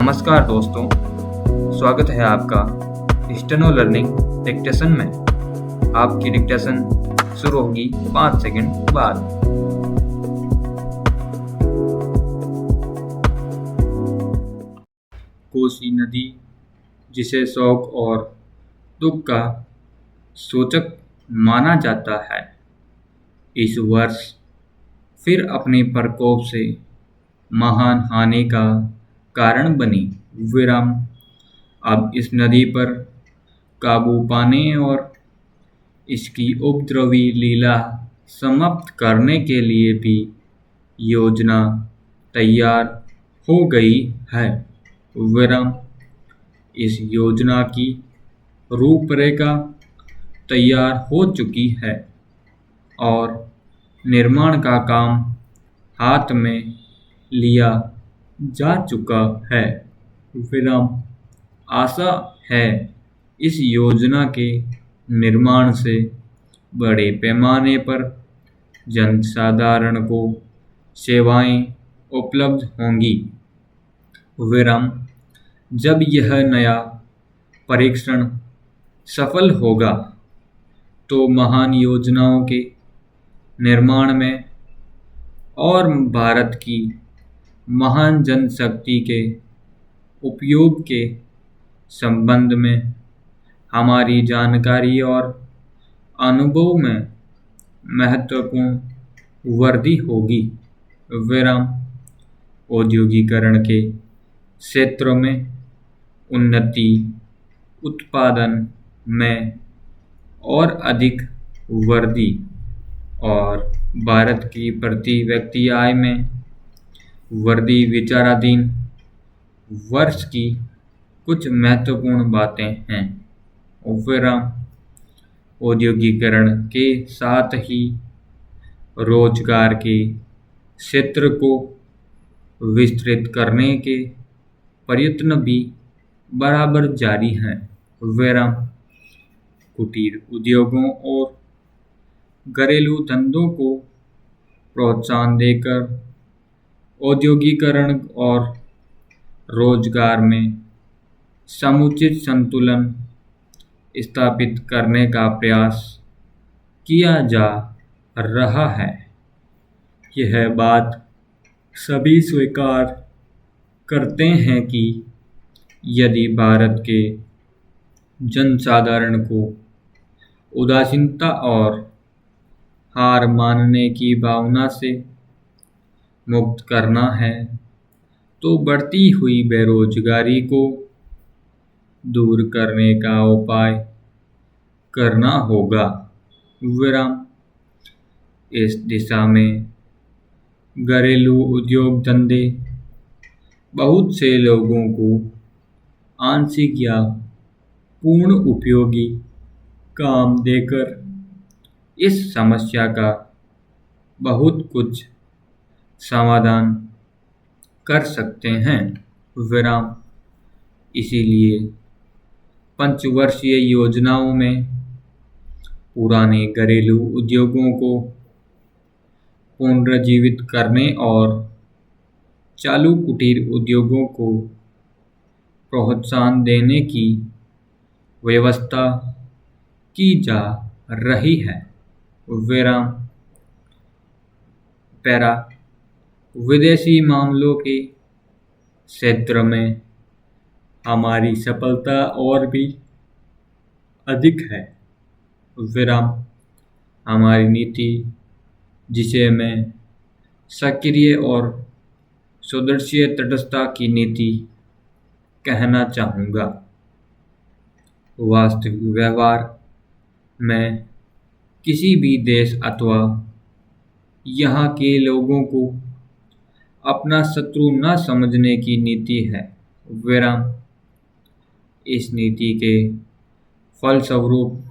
नमस्कार दोस्तों, स्वागत है आपका स्टेनो लर्निंग डिक्टेशन में। आपकी डिक्टेशन शुरू होगी 5 सेकंड बाद। कोसी नदी, जिसे शौक और दुख का सूचक माना जाता है, इस वर्ष फिर अपने प्रकोप से महान हानि का कारण बनी। विराम अब इस नदी पर काबू पाने और इसकी उपद्रवी लीला समाप्त करने के लिए भी योजना तैयार हो गई है। विराम इस योजना की रूपरेखा तैयार हो चुकी है और निर्माण का काम हाथ में लिया जा चुका है। विराम आशा है इस योजना के निर्माण से बड़े पैमाने पर जनसाधारण को सेवाएं उपलब्ध होंगी। विराम जब यह नया परीक्षण सफल होगा तो महान योजनाओं के निर्माण में और भारत की महान जनशक्ति के उपयोग के संबंध में हमारी जानकारी और अनुभव में महत्वपूर्ण वृद्धि होगी। विराम औद्योगिकरण के क्षेत्र में उन्नति, उत्पादन में और अधिक वृद्धि और भारत की प्रति व्यक्ति आय में वृद्धि विचाराधीन वर्ष की कुछ महत्वपूर्ण बातें हैं। विराम औद्योगिकरण के साथ ही रोजगार के क्षेत्र को विस्तृत करने के प्रयत्न भी बराबर जारी हैं। विराम कुटीर उद्योगों और घरेलू धंधों को प्रोत्साहन देकर औद्योगिकरण और रोजगार में समुचित संतुलन स्थापित करने का प्रयास किया जा रहा है। यह बात सभी स्वीकार करते हैं कि यदि भारत के जनसाधारण को उदासीनता और हार मानने की भावना से मुक्त करना है तो बढ़ती हुई बेरोजगारी को दूर करने का उपाय करना होगा। विराम इस दिशा में घरेलू उद्योग धंधे बहुत से लोगों को आंशिक या पूर्ण उपयोगी काम देकर इस समस्या का बहुत कुछ समाधान कर सकते हैं। विराम इसीलिए पंचवर्षीय योजनाओं में पुराने घरेलू उद्योगों को पुनर्जीवित करने और चालू कुटीर उद्योगों को प्रोत्साहन देने की व्यवस्था की जा रही है। विराम पैरा विदेशी मामलों के क्षेत्र में हमारी सफलता और भी अधिक है। विराम हमारी नीति, जिसे मैं सक्रिय और सुदृढ़ तटस्थता की नीति कहना चाहूँगा, वास्तविक व्यवहार में किसी भी देश अथवा यहाँ के लोगों को अपना शत्रु न समझने की नीति है। विराम इस नीति के फलस्वरूप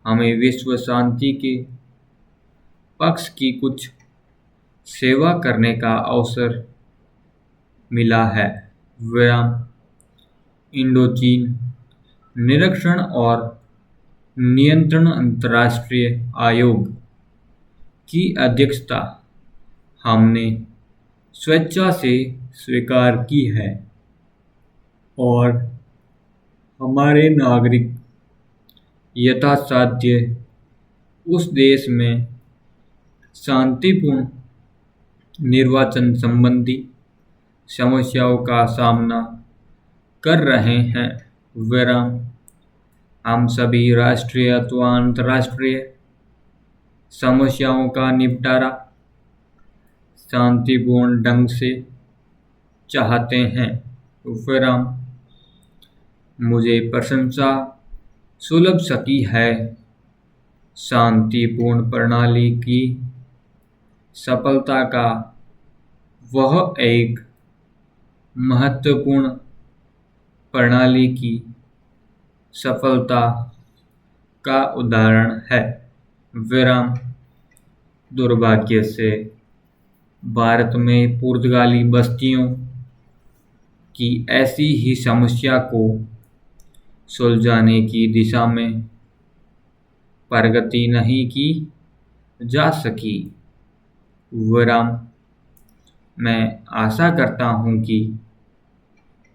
हमें विश्व शांति के पक्ष की कुछ सेवा करने का अवसर मिला है। विराम इंडोचीन निरीक्षण और नियंत्रण अंतर्राष्ट्रीय आयोग की अध्यक्षता हमने स्वेच्छा से स्वीकार की है। और हमारे नागरिक यथासाध्य उस देश में शांतिपूर्ण निर्वाचन संबंधी समस्याओं का सामना कर रहे हैं। विराम हम सभी राष्ट्रीय अथवा अंतर्राष्ट्रीय समस्याओं का निपटारा शांतिपूर्ण ढंग से चाहते हैं। विराम मुझे प्रशंसा सुलभ सकी है। शांतिपूर्ण प्रणाली की सफलता का वह एक महत्वपूर्ण प्रणाली की सफलता का उदाहरण है। विराम दुर्भाग्य से भारत में पुर्तगाली बस्तियों की ऐसी ही समस्या को सुलझाने की दिशा में प्रगति नहीं की जा सकी। विराम मैं आशा करता हूँ कि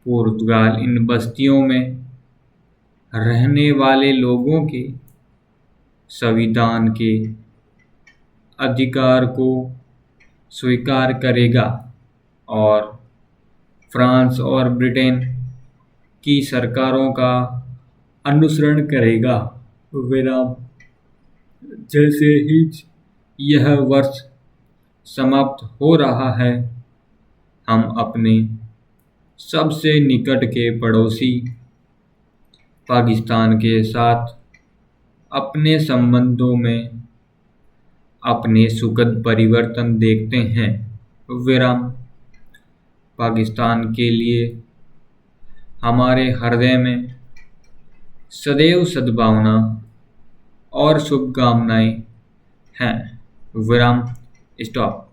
पुर्तगाल इन बस्तियों में रहने वाले लोगों के संविधान के अधिकार को स्वीकार करेगा और फ्रांस और ब्रिटेन की सरकारों का अनुसरण करेगा। विराम जैसे ही यह वर्ष समाप्त हो रहा है, हम अपने सबसे निकट के पड़ोसी पाकिस्तान के साथ अपने संबंधों में अपने सुखद परिवर्तन देखते हैं। विराम पाकिस्तान के लिए हमारे हृदय में सदैव सद्भावना और शुभकामनाएं हैं। विराम स्टॉप।